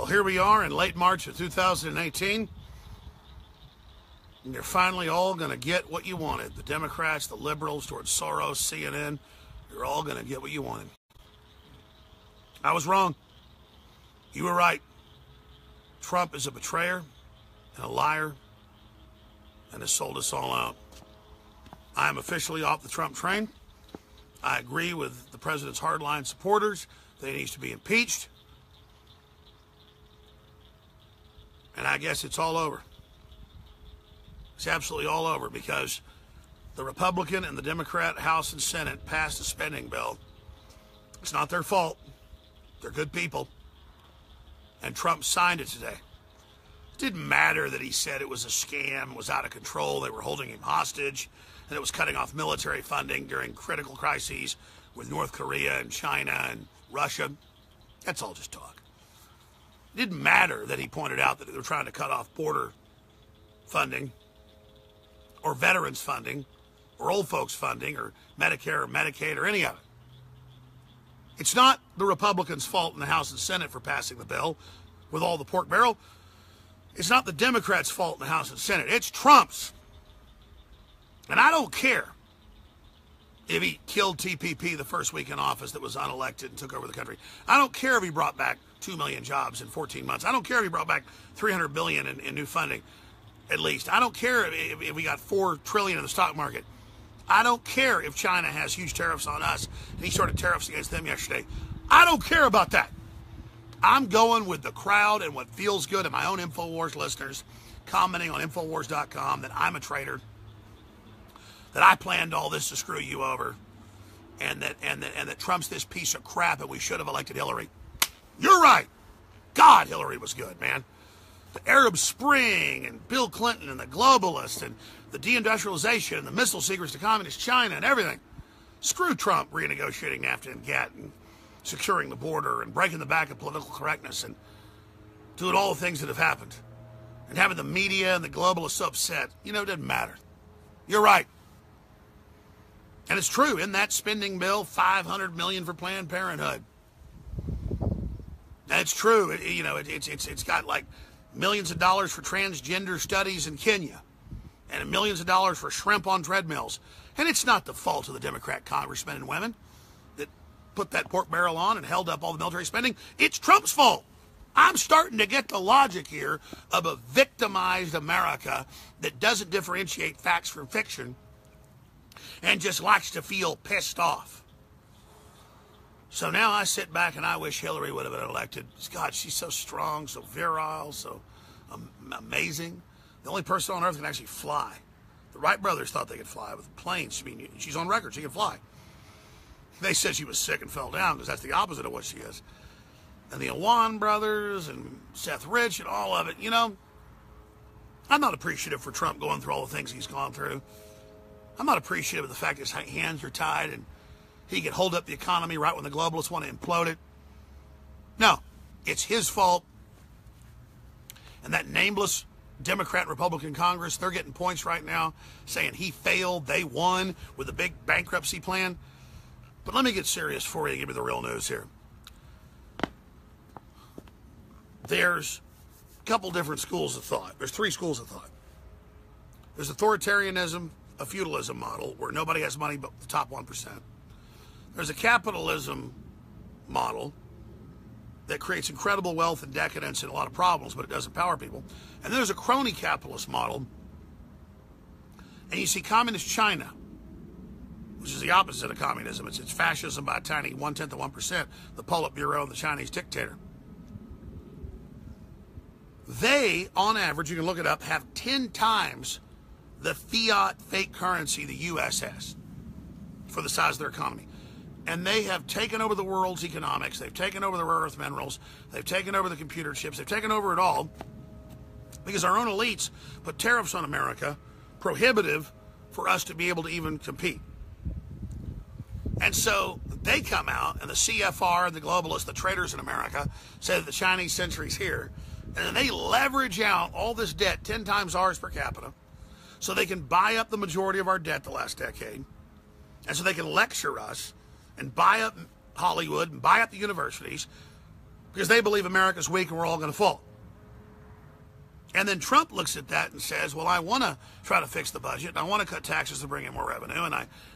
here we are in late March of 2018, and you're finally all going to get what you wanted. The Democrats, the liberals, George Soros, CNN, you're all going to get what you wanted. I was wrong. You were right. Trump is a betrayer and a liar and has sold us all out. I am officially off the Trump train. I agree with the president's hardline supporters that he needs to be impeached. And I guess it's all over. It's absolutely all over because the Republican and the Democrat House and Senate passed a spending bill. It's not their fault. They're good people. And Trump signed it today. It didn't matter that he said it was a scam, was out of control, they were holding him hostage, and it was cutting off military funding during critical crises with North Korea and China and Russia. That's all just talk. It didn't matter that he pointed out that they were trying to cut off border funding or veterans funding or old folks funding or Medicare or Medicaid or any of it. It's not the Republicans' fault in the House and Senate for passing the bill with all the pork barrel. It's not the Democrats' fault in the House and Senate. It's Trump's. And I don't care if he killed TPP the first week in office that was unelected and took over the country. I don't care if he brought back 2 million jobs in 14 months. I don't care if he brought back $300 billion in new funding, at least. I don't care if we got $4 trillion in the stock market. I don't care if China has huge tariffs on us and he started tariffs against them yesterday. I don't care about that. I'm going with the crowd and what feels good, and my own Infowars listeners commenting on Infowars.com that I'm a traitor, that I planned all this to screw you over, and that Trump's this piece of crap and we should have elected Hillary. You're right. God, Hillary was good, man. The Arab Spring and Bill Clinton and the globalists and the deindustrialization and the missile secrets to communist China and everything. Screw Trump renegotiating NAFTA and GATT and securing the border and breaking the back of political correctness and doing all the things that have happened and having the media and the globalists upset. You know, it doesn't matter. You're right. And it's true. In that spending bill, $500 million for Planned Parenthood. That's true. It's got like millions of dollars for transgender studies in Kenya and millions of dollars for shrimp on treadmills. And it's not the fault of the Democrat congressmen and women that put that pork barrel on and held up all the military spending. It's Trump's fault. I'm starting to get the logic here of a victimized America that doesn't differentiate facts from fiction and just likes to feel pissed off. So now I sit back and I wish Hillary would have been elected. God, she's so strong, so virile, so amazing. The only person on earth can actually fly. The Wright brothers thought they could fly with planes. I mean, she's on record, she can fly. They said she was sick and fell down because that's the opposite of what she is. And the Awan brothers and Seth Rich and all of it, you know, I'm not appreciative for Trump going through all the things he's gone through. I'm not appreciative of the fact his hands are tied and he could hold up the economy right when the globalists want to implode it. No, it's his fault. And that nameless Democrat and Republican Congress, they're getting points right now saying he failed, they won with a big bankruptcy plan. But let me get serious for you and give you the real news here. There's a couple different schools of thought. There's 3 schools of thought. There's authoritarianism, a feudalism model where nobody has money but the top 1%. There's a capitalism model that creates incredible wealth and decadence and a lot of problems, but it doesn't empower people. And there's a crony capitalist model. And you see communist China, which is the opposite of communism. It's fascism by a tiny 1/10 of 1%, the Politburo and the Chinese dictator. They, on average, you can look it up, have 10 times the fiat fake currency the U.S. has for the size of their economy. And they have taken over the world's economics. They've taken over the rare earth minerals. They've taken over the computer chips. They've taken over it all because our own elites put tariffs on America, prohibitive for us to be able to even compete. And so they come out, and the CFR, the globalists, the traders in America, say that the Chinese century's here. And then they leverage out all this debt, 10 times ours per capita, so they can buy up the majority of our debt the last decade. And so they can lecture us and buy up Hollywood and buy up the universities because they believe America's weak and we're all going to fall. And then Trump looks at that and says, well, I want to try to fix the budget, and I want to cut taxes to bring in more revenue, and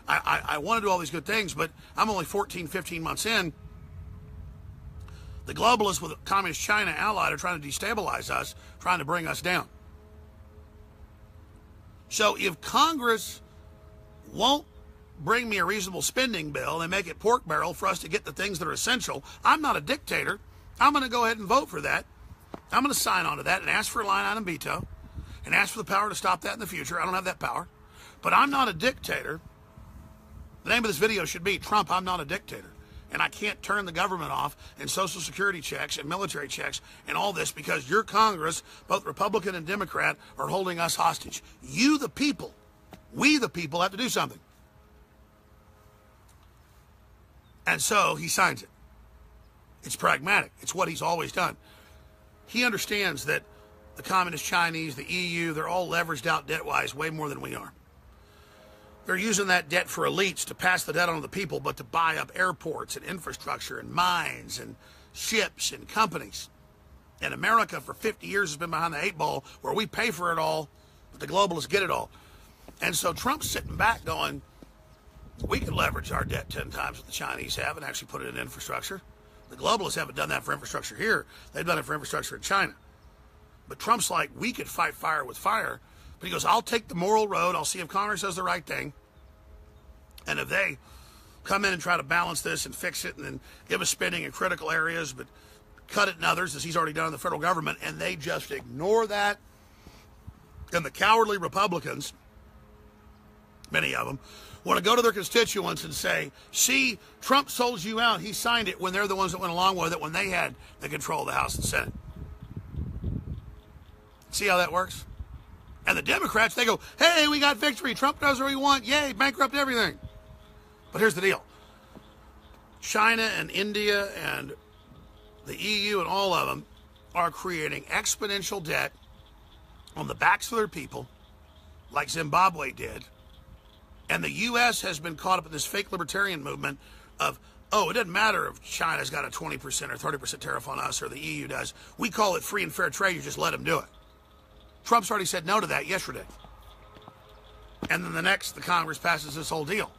I want to do all these good things, but I'm only 14, 15 months in. The globalists with Communist China allied are trying to destabilize us, trying to bring us down. So if Congress won't bring me a reasonable spending bill and make it pork barrel for us to get the things that are essential, I'm not a dictator. I'm going to go ahead and vote for that. I'm going to sign on to that and ask for a line item veto and ask for the power to stop that in the future. I don't have that power. But I'm not a dictator. The name of this video should be, Trump, I'm not a dictator. And I can't turn the government off and Social Security checks and military checks and all this because your Congress, both Republican and Democrat, are holding us hostage. You, the people, we, the people, have to do something. And so he signs it. It's pragmatic. It's what he's always done. He understands that the Communist Chinese, the EU, they're all leveraged out debt-wise way more than we are. They're using that debt for elites to pass the debt on to the people, but to buy up airports and infrastructure and mines and ships and companies. And America for 50 years has been behind the 8 ball where we pay for it all, but the globalists get it all. And so Trump's sitting back going, we could leverage our debt 10 times what the Chinese have and actually put it in infrastructure. The globalists haven't done that for infrastructure here. They've done it for infrastructure in China. But Trump's like, we could fight fire with fire. But he goes, I'll take the moral road. I'll see if Congress does the right thing. And if they come in and try to balance this and fix it and then give us spending in critical areas, but cut it in others, as he's already done in the federal government, and they just ignore that, and the cowardly Republicans, many of them, want to go to their constituents and say, see, Trump sold you out. He signed it, when they're the ones that went along with it when they had the control of the House and Senate. See how that works? And the Democrats, they go, hey, we got victory. Trump does what we want. Yay, bankrupt everything. But here's the deal. China and India and the EU and all of them are creating exponential debt on the backs of their people, like Zimbabwe did. And the U.S. has been caught up in this fake libertarian movement of, oh, it doesn't matter if China's got a 20% or 30% tariff on us or the EU does. We call it free and fair trade. You just let them do it. Trump's already said no to that yesterday. And then the Congress passes this whole deal.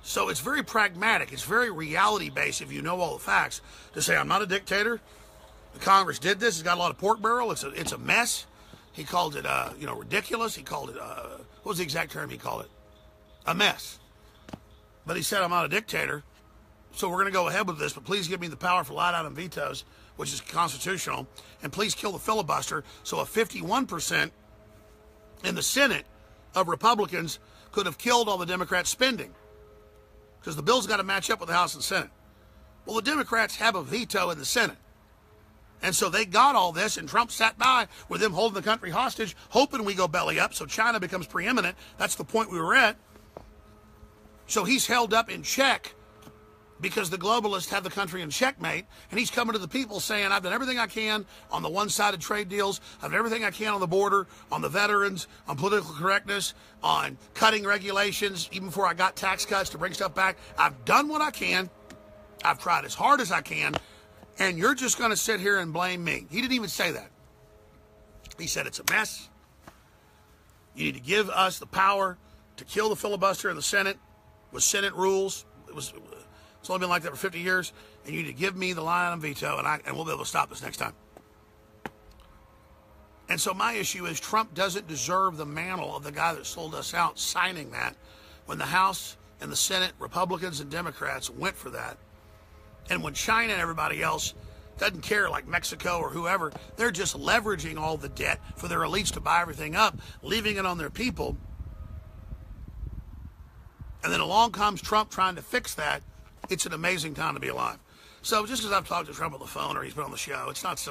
So it's very pragmatic. It's very reality-based if you know all the facts. To say, I'm not a dictator. The Congress did this. It's got a lot of pork barrel. It's a mess. He called it, ridiculous. He called it, what was the exact term he called it? A mess. But he said, I'm not a dictator, so we're going to go ahead with this, but please give me the power for line item vetoes, which is constitutional, and please kill the filibuster so a 51% in the Senate of Republicans could have killed all the Democrats' spending, because the bill's got to match up with the House and Senate. Well, the Democrats have a veto in the Senate. And so they got all this, and Trump sat by with them holding the country hostage, hoping we go belly up so China becomes preeminent. That's the point we were at. So he's held up in check because the globalists have the country in checkmate, and he's coming to the people saying, I've done everything I can on the one-sided trade deals, I've done everything I can on the border, on the veterans, on political correctness, on cutting regulations, even before I got tax cuts to bring stuff back. I've done what I can. I've tried as hard as I can, and you're just going to sit here and blame me. He didn't even say that. He said it's a mess. You need to give us the power to kill the filibuster in the Senate with Senate rules. It's only been like that for 50 years. And you need to give me the line item veto, and we'll be able to stop this next time. And so my issue is Trump doesn't deserve the mantle of the guy that sold us out signing that when the House and the Senate, Republicans and Democrats, went for that. And when China and everybody else doesn't care, like Mexico or whoever, they're just leveraging all the debt for their elites to buy everything up, leaving it on their people. And then along comes Trump trying to fix that. It's an amazing time to be alive. So just because I've talked to Trump on the phone or he's been on the show, it's not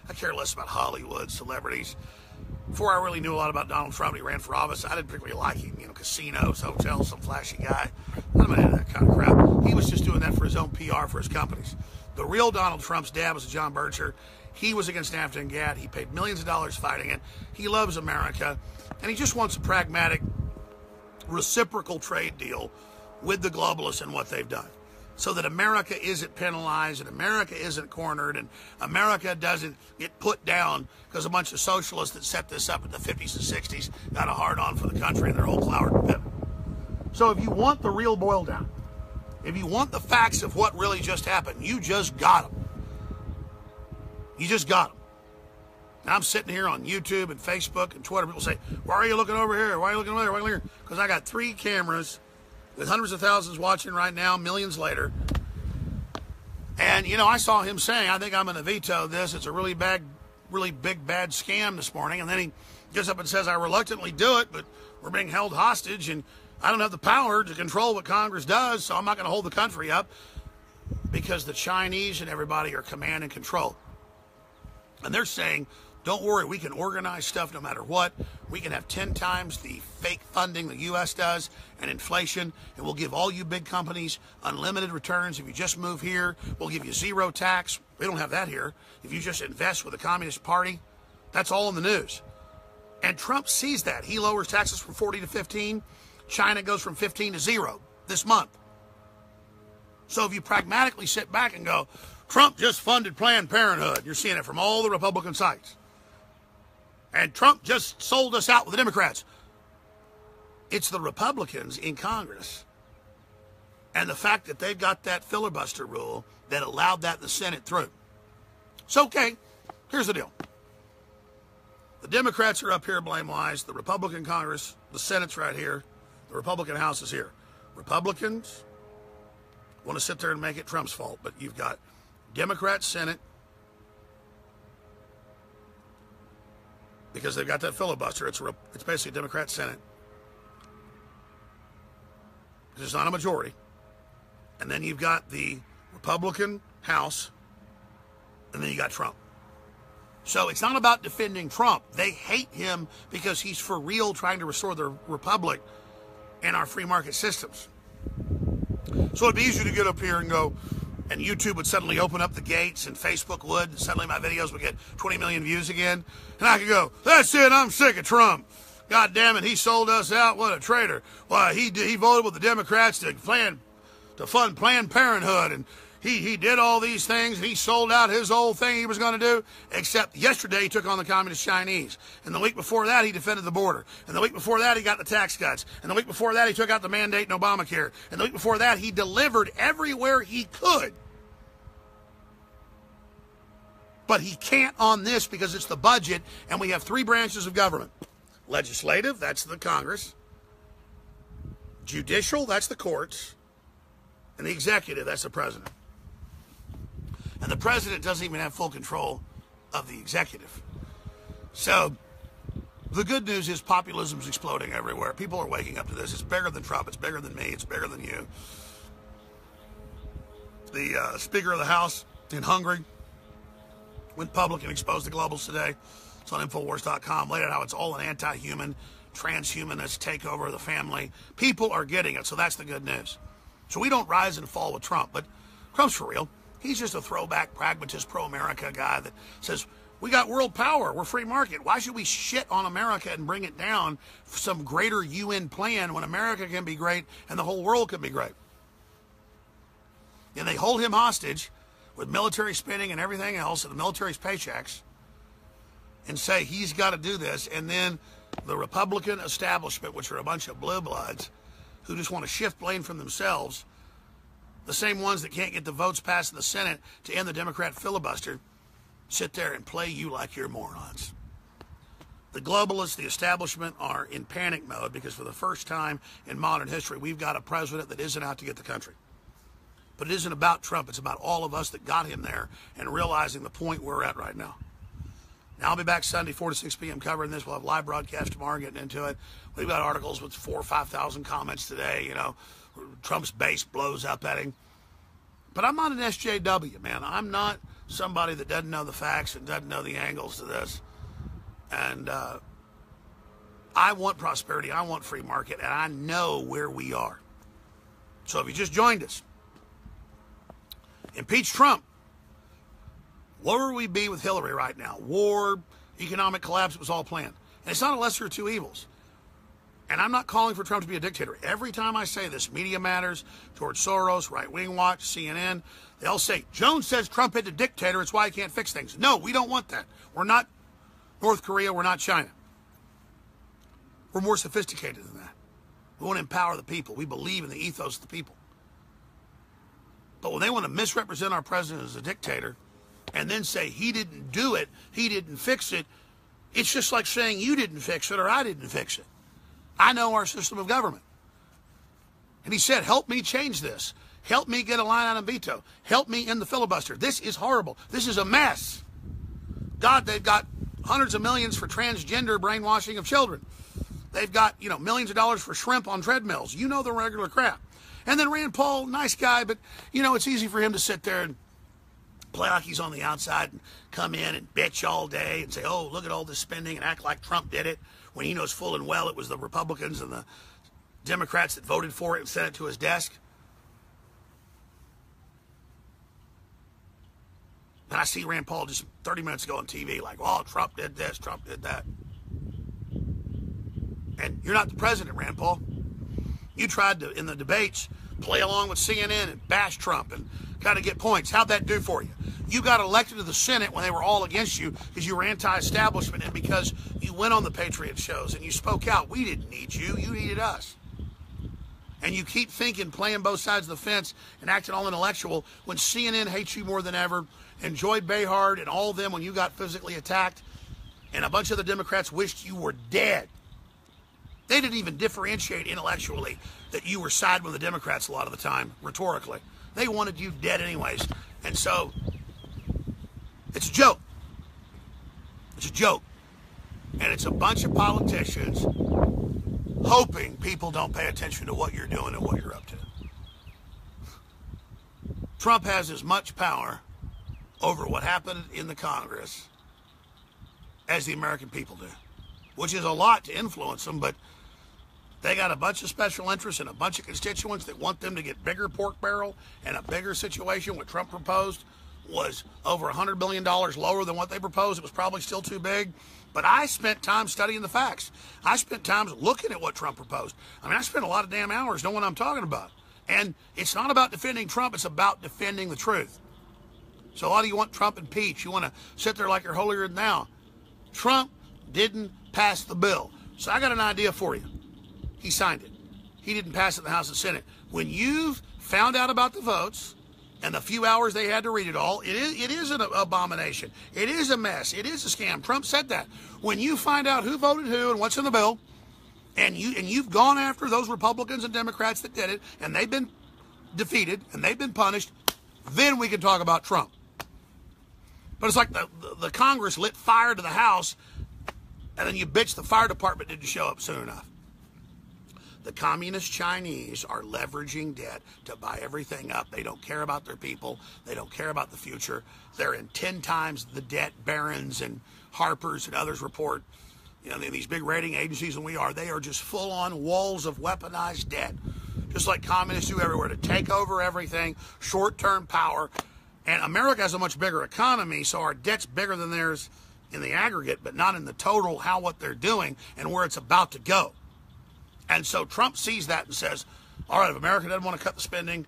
I care less about Hollywood, celebrities. Before I really knew a lot about Donald Trump, he ran for office, I didn't particularly like him. Casinos, hotels, some flashy guy. I'm not into that kind of crap. He was just doing that for his own PR for his companies. The real Donald Trump's dad was John Bircher. He was against NAFTA and GATT. He paid millions of dollars fighting it. He loves America. And he just wants a pragmatic, reciprocal trade deal with the globalists and what they've done. so that America isn't penalized and America isn't cornered and America doesn't get put down because a bunch of socialists that set this up in the 50s and 60s got a hard-on for the country and they're all flowered to pip. So if you want the real boil down, if you want the facts of what really just happened, you just got them. You just got them. And I'm sitting here on YouTube and Facebook and Twitter. People say, why are you looking over here? Why are you looking over there? Why are you looking here? Because I got 3 cameras with hundreds of thousands watching right now, millions later. And, you know, I saw him saying, I think I'm going to veto this. It's a really big, bad scam this morning. And then he gets up and says, I reluctantly do it, but we're being held hostage, and I don't have the power to control what Congress does, so I'm not going to hold the country up because the Chinese and everybody are command and control. And they're saying, don't worry, we can organize stuff no matter what. We can have 10 times the fake funding the U.S. does and inflation, and we'll give all you big companies unlimited returns. If you just move here, we'll give you 0 tax. We don't have that here. If you just invest with the Communist Party, that's all in the news. And Trump sees that. He lowers taxes from 40 to 15. China goes from 15 to 0 this month. So if you pragmatically sit back and go, Trump just funded Planned Parenthood, you're seeing it from all the Republican sites. And Trump just sold us out with the Democrats. It's the Republicans in Congress and the fact that they've got that filibuster rule that allowed that in the Senate through. So, okay, here's the deal. The Democrats are up here blame-wise. The Republican Congress, the Senate's right here. The Republican House is here. Republicans want to sit there and make it Trump's fault, but you've got Democrat Senate, because they've got that filibuster. It's basically a Democrat Senate. It's not a majority. And then you've got the Republican House, and then you got Trump. So it's not about defending Trump. They hate him because he's for real trying to restore the republic and our free market systems. So it'd be easy to get up here and go, and YouTube would suddenly open up the gates, and Facebook would, and suddenly my videos would get 20 million views again. And I could go, that's it, I'm sick of Trump. God damn it, he sold us out, what a traitor. Why, he voted with the Democrats to fund Planned Parenthood, and he did all these things, and he sold out his whole thing he was going to do, except yesterday he took on the Communist Chinese. And the week before that, he defended the border. And the week before that, he got the tax cuts. And the week before that, he took out the mandate in Obamacare. And the week before that, he delivered everywhere he could. But he can't on this because it's the budget, and we have 3 branches of government. Legislative, that's the Congress. Judicial, that's the courts. And the executive, that's the president. And the president doesn't even have full control of the executive. So the good news is populism is exploding everywhere. People are waking up to this. It's bigger than Trump. It's bigger than me. It's bigger than you. The Speaker of the House in Hungary went public and exposed the globals today. It's on Infowars.com. Laid out how it's all an anti-human, transhumanist takeover of the family. People are getting it, so that's the good news. So we don't rise and fall with Trump, but Trump's for real. He's just a throwback, pragmatist, pro-America guy that says, we got world power, we're free market. Why should we shit on America and bring it down for some greater UN plan when America can be great and the whole world can be great? And they hold him hostage with military spending and everything else, and the military's paychecks, and say he's got to do this. And then the Republican establishment, which are a bunch of blue bloods who just want to shift blame from themselves, the same ones that can't get the votes passed in the Senate to end the Democrat filibuster, sit there and play you like you're morons. The globalists, the establishment, are in panic mode because for the first time in modern history, we've got a president that isn't out to get the country. But it isn't about Trump. It's about all of us that got him there and realizing the point we're at right now. Now, I'll be back Sunday, 4 to 6 p.m. covering this. We'll have live broadcast tomorrow, getting into it. We've got articles with 4,000 or 5,000 comments today. You know, Trump's base blows up at him. But I'm not an SJW, man. I'm not somebody that doesn't know the facts and doesn't know the angles to this. And I want prosperity. I want free market. And I know where we are. So if you just joined us, impeach Trump. Where would we be with Hillary right now? War, economic collapse, it was all planned. And it's not a lesser of two evils. And I'm not calling for Trump to be a dictator. Every time I say this, Media Matters, George Soros, Right Wing Watch, CNN, they all say, Jones says Trump is a dictator, it's why he can't fix things. No, we don't want that. We're not North Korea, we're not China. We're more sophisticated than that. We want to empower the people. We believe in the ethos of the people. But when they want to misrepresent our president as a dictator and then say he didn't do it, he didn't fix it, it's just like saying you didn't fix it or I didn't fix it. I know our system of government. And he said, help me change this. Help me get a line item veto. Help me end the filibuster. This is horrible. This is a mess. God, they've got hundreds of millions for transgender brainwashing of children. They've got, millions of dollars for shrimp on treadmills. You know the regular crap. And then Rand Paul, nice guy, but, it's easy for him to sit there and play like he's on the outside and come in and bitch all day and say, oh, look at all this spending and act like Trump did it, when he knows full and well it was the Republicans and the Democrats that voted for it and sent it to his desk. And I see Rand Paul just 30 minutes ago on TV like, oh, Trump did this, Trump did that. And you're not the president, Rand Paul. You tried to, in the debates, play along with CNN and bash Trump and kind of get points. How'd that do for you? You got elected to the Senate when they were all against you because you were anti-establishment and because you went on the Patriot shows and you spoke out. We didn't need you. You needed us. And you keep thinking, playing both sides of the fence and acting all intellectual when CNN hates you more than ever, and Joy Behar and all of them when you got physically attacked, and a bunch of the Democrats wished you were dead. They didn't even differentiate intellectually that you were siding with the Democrats a lot of the time, rhetorically. They wanted you dead anyways. And so, it's a joke. It's a joke. And it's a bunch of politicians hoping people don't pay attention to what you're doing and what you're up to. Trump has as much power over what happened in the Congress as the American people do, which is a lot to influence them, but they got a bunch of special interests and a bunch of constituents that want them to get bigger pork barrel and a bigger situation. What Trump proposed was over $100 billion lower than what they proposed. It was probably still too big. But I spent time studying the facts. I spent time looking at what Trump proposed. I spent a lot of damn hours knowing what I'm talking about. And it's not about defending Trump. It's about defending the truth. So a lot of you want Trump impeached. You want to sit there like you're holier than thou. Trump didn't pass the bill. So I got an idea for you. He signed it. He didn't pass it in the House and Senate. When you've found out about the votes and the few hours they had to read it all, it is an abomination. It is a mess. It is a scam. Trump said that. When you find out who voted who and what's in the bill, and you've gone after those Republicans and Democrats that did it, and they've been defeated and they've been punished, then we can talk about Trump. But it's like the Congress lit fire to the House, and then you bitch the fire department didn't show up soon enough. The communist Chinese are leveraging debt to buy everything up. They don't care about their people. They don't care about the future. They're in 10 times the debt Barron's and Harper's and others report. These big rating agencies than we are. They are just full-on walls of weaponized debt, just like communists do everywhere, to take over everything, short-term power. And America has a much bigger economy, so our debt's bigger than theirs in the aggregate, but not in the total, what they're doing and where it's about to go. And so Trump sees that and says, all right, if America doesn't want to cut the spending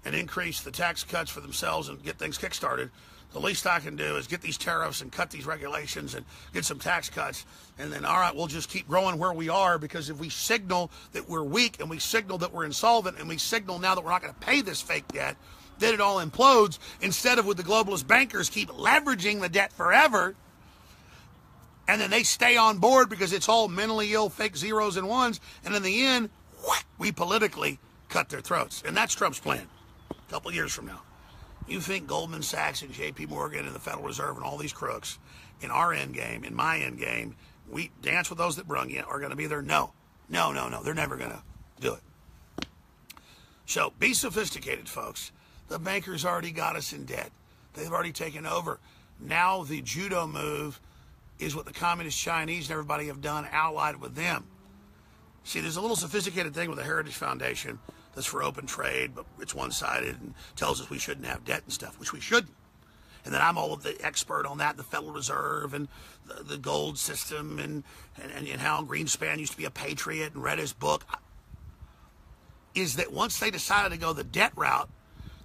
and increase the tax cuts for themselves and get things kickstarted, the least I can do is get these tariffs and cut these regulations and get some tax cuts. And then, all right, we'll just keep growing where we are, because if we signal that we're weak and we signal that we're insolvent and we signal now that we're not going to pay this fake debt, then it all implodes, instead of with the globalist bankers keep leveraging the debt forever. And then they stay on board because it's all mentally ill, fake zeros and ones. And in the end, we politically cut their throats. And that's Trump's plan a couple years from now. You think Goldman Sachs and J.P. Morgan and the Federal Reserve and all these crooks in our end game, in my end game, we dance with those that brung you, are going to be there? No. They're never going to do it. So be sophisticated, folks. The bankers already got us in debt. They've already taken over. Now the judo move is what the communist Chinese and everybody have done, allied with them. See, there's a little sophisticated thing with the Heritage Foundation that's for open trade, but it's one-sided and tells us we shouldn't have debt and stuff, which we shouldn't. And then I'm all of the expert on that, the Federal Reserve and the gold system and how Greenspan used to be a patriot and read his book. Is that once they decided to go the debt route,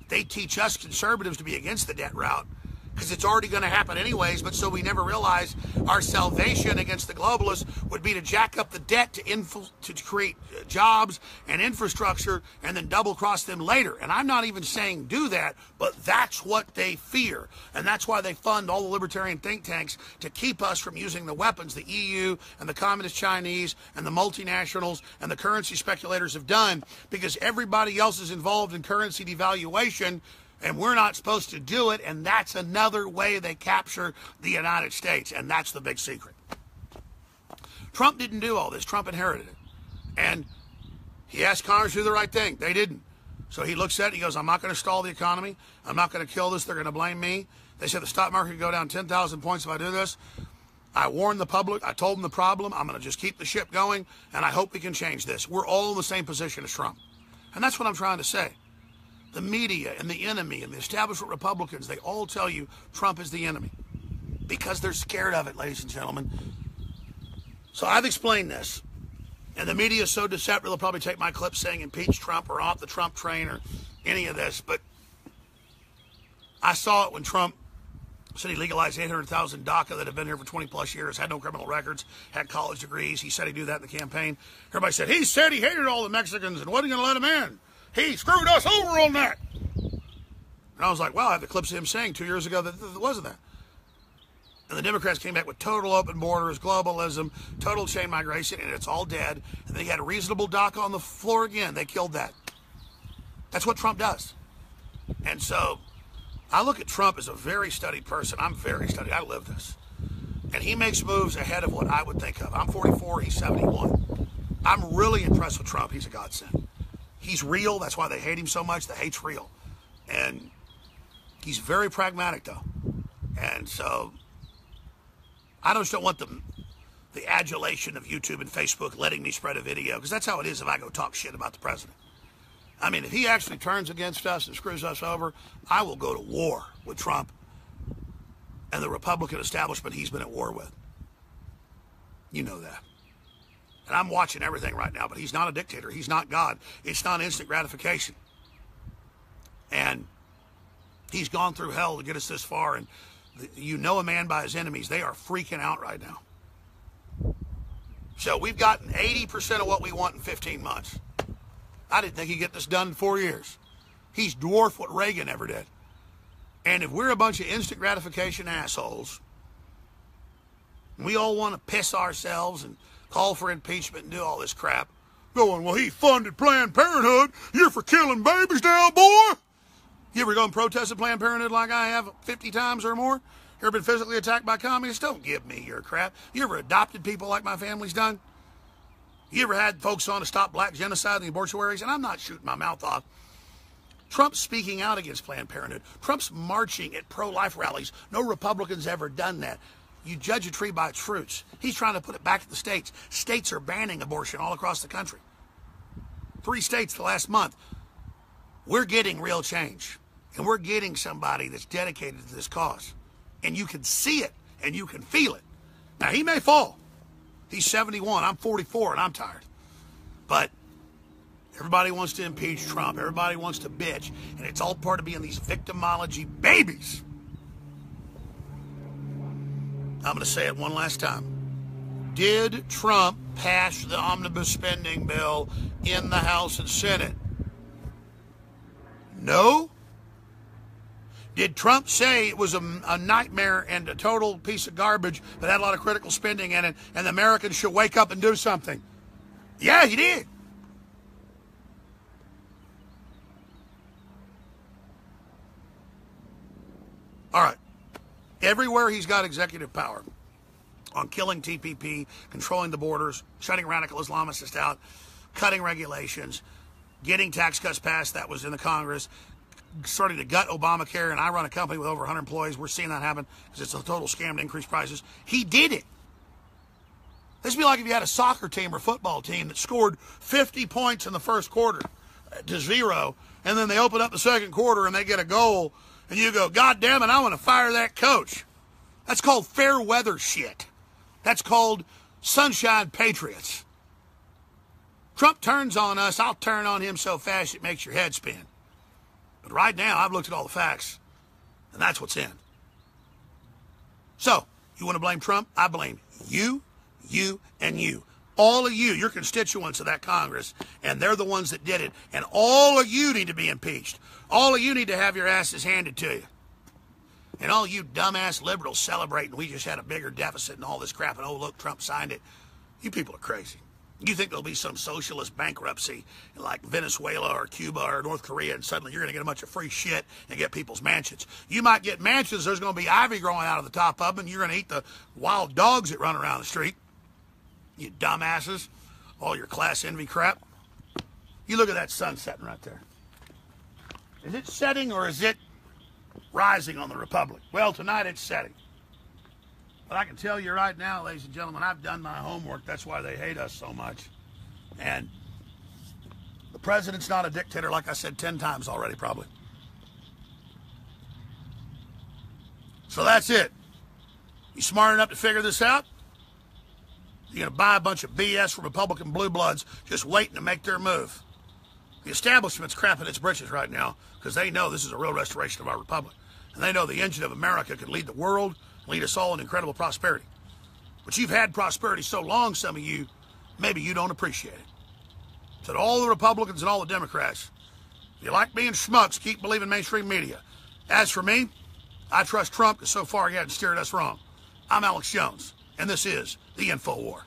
they teach us conservatives to be against the debt route because it's already going to happen anyways, but so we never realize our salvation against the globalists would be to jack up the debt to create jobs and infrastructure and then double cross them later. And I'm not even saying do that, but that's what they fear. And that's why they fund all the libertarian think tanks to keep us from using the weapons the EU and the communist Chinese and the multinationals and the currency speculators have done, because everybody else is involved in currency devaluation and we're not supposed to do it, and that's another way they capture the United States, and that's the big secret. Trump didn't do all this. Trump inherited it. And he asked Congress to do the right thing. They didn't. So he looks at it, he goes, I'm not going to stall the economy. I'm not going to kill this. They're going to blame me. They said the stock market could go down 10,000 points if I do this. I warned the public. I told them the problem. I'm going to just keep the ship going, and I hope we can change this. We're all in the same position as Trump. And that's what I'm trying to say. The media and the enemy and the establishment Republicans, they all tell you Trump is the enemy because they're scared of it, ladies and gentlemen. So I've explained this, and the media is so deceptive, they'll probably take my clip saying impeach Trump or off the Trump train or any of this, but I saw it when Trump said he legalized 800,000 DACA that have been here for 20 plus years, had no criminal records, had college degrees. He said he'd do that in the campaign. Everybody said, he said he hated all the Mexicans and wasn't going to let them in. He screwed us over on that. And I was like, well, I have the clips of him saying 2 years ago that it wasn't that. And the Democrats came back with total open borders, globalism, total chain migration, and it's all dead. And they had a reasonable DACA on the floor again. They killed that. That's what Trump does. And so I look at Trump as a very studied person. I'm very studied. I live this. And he makes moves ahead of what I would think of. I'm 44. He's 71. I'm really impressed with Trump. He's a godsend. He's real. That's why they hate him so much. The hate's real. And he's very pragmatic, though. And so I just don't want the adulation of YouTube and Facebook letting me spread a video, because that's how it is if I go talk shit about the president. I mean, if he actually turns against us and screws us over, I will go to war with Trump and the Republican establishment he's been at war with. You know that. And I'm watching everything right now, but he's not a dictator. He's not God. It's not instant gratification. And he's gone through hell to get us this far. And you know a man by his enemies. They are freaking out right now. So we've gotten 80% of what we want in 15 months. I didn't think he'd get this done in 4 years. He's dwarfed what Reagan ever did. And if we're a bunch of instant gratification assholes, we all want to piss ourselves and call for impeachment and do all this crap, going, well, he funded Planned Parenthood. You're for killing babies now, boy. You ever gone protest at Planned Parenthood like I have 50 times or more? You ever been physically attacked by communists? Don't give me your crap. You ever adopted people like my family's done? You ever had folks on to stop black genocide in the obituaries? And I'm not shooting my mouth off. Trump's speaking out against Planned Parenthood. Trump's marching at pro-life rallies. No Republican's ever done that. You judge a tree by its fruits. He's trying to put it back to the states. States are banning abortion all across the country. 3 states the last month. We're getting real change. And we're getting somebody that's dedicated to this cause. And you can see it, and you can feel it. Now, he may fall. He's 71. I'm 44, and I'm tired. But everybody wants to impeach Trump. Everybody wants to bitch. And it's all part of being these victimology babies. I'm going to say it one last time. Did Trump pass the omnibus spending bill in the House and Senate? No. Did Trump say it was a nightmare and a total piece of garbage that had a lot of critical spending in it and the Americans should wake up and do something? Yeah, he did. All right. Everywhere he's got executive power on killing TPP, controlling the borders, shutting radical Islamists out, cutting regulations, getting tax cuts passed that was in the Congress, starting to gut Obamacare, and I run a company with over 100 employees. We're seeing that happen because it's a total scam to increase prices. He did it. This would be like if you had a soccer team or football team that scored 50 points in the first quarter to 0, and then they open up the second quarter and they get a goal, and you go, God damn it, I want to fire that coach. That's called fair weather shit. That's called sunshine patriots. Trump turns on us, I'll turn on him so fast it makes your head spin. But right now, I've looked at all the facts, and that's what's in. So, you want to blame Trump? I blame you, and you. All of you, your constituents of that Congress, and they're the ones that did it. And all of you need to be impeached. All of you need to have your asses handed to you. And all you dumbass liberals celebrating we just had a bigger deficit and all this crap, and oh, look, Trump signed it. You people are crazy. You think there'll be some socialist bankruptcy like Venezuela or Cuba or North Korea, and suddenly you're going to get a bunch of free shit and get people's mansions. You might get mansions, there's going to be ivy growing out of the top of them, and you're going to eat the wild dogs that run around the street. You dumbasses. All your class envy crap. You look at that sun setting right there. Is it setting or is it rising on the Republic? Well, tonight it's setting. But I can tell you right now, ladies and gentlemen, I've done my homework. That's why they hate us so much. And the president's not a dictator, like I said 10 times already, probably. So that's it. You smart enough to figure this out? You're going to buy a bunch of BS from Republican blue bloods just waiting to make their move. The establishment's crapping its britches right now because they know this is a real restoration of our republic. And they know the engine of America can lead the world, lead us all in incredible prosperity. But you've had prosperity so long, some of you, maybe you don't appreciate it. So to all the Republicans and all the Democrats, if you like being schmucks, keep believing mainstream media. As for me, I trust Trump because so far he hasn't steered us wrong. I'm Alex Jones, and this is the Infowar.